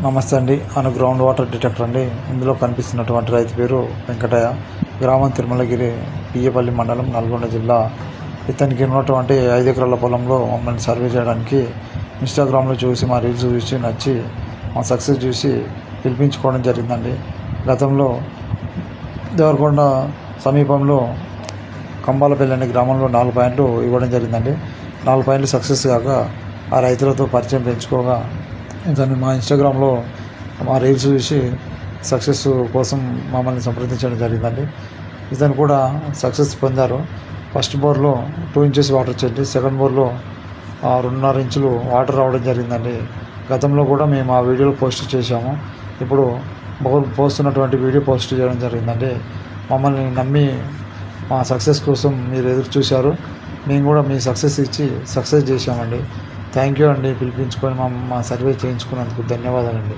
నమస్తే అండి. Ground water detector అండి. ఇందులో కనిపిస్తున్నటువంటి రైతు పేరు వెంకటయ్య, గ్రామం తిరుమలగిరి, పియ్యపల్లి మండలం, నల్గొండ జిల్లా. ఇతనికి ఉన్నటువంటి 5 ఎకరాల పొలంలో మమ్మల్ని సర్వే చేయడానికి ఇన్స్టాగ్రామ్లో చూసి, మా రీల్స్ చూసి నచ్చి, మా సక్సెస్ చూసి పిలిపించుకోవడం జరిగిందండి. గతంలో దేవరకొండ సమీపంలో కంబాలపల్లి అనే గ్రామంలో 4 పాయింట్లు ఇవ్వడం జరిగిందండి. 4 పాయింట్లు సక్సెస్ కాక ఆ రైతులతో పరిచయం పెంచుకోగా ఇతన్ని మా ఇన్స్టాగ్రామ్లో మా రీల్స్ చూసి సక్సెస్ కోసం మమ్మల్ని సంప్రదించడం జరిగిందండి. ఇతను కూడా సక్సెస్ పొందారు. ఫస్ట్ బోర్లో 2 ఇంచెస్ వాటర్ వచ్చింది. సెకండ్ బోర్లో 2.5 ఇంచులు వాటర్ రావడం జరిగిందండి. గతంలో కూడా మేము ఆ వీడియోలు పోస్ట్ చేశాము. ఇప్పుడు బోర్ పోస్తున్నటువంటి వీడియో పోస్ట్ చేయడం జరిగిందండి. మమ్మల్ని నమ్మి మా సక్సెస్ కోసం మీరు ఎదురు చూశారు. మేము కూడా మీ సక్సెస్ ఇచ్చి సక్సెస్ చేశామండి. థ్యాంక్ యూ అండి. పిలిపించుకొని మా సర్వే చేయించుకున్నందుకు ధన్యవాదాలండి.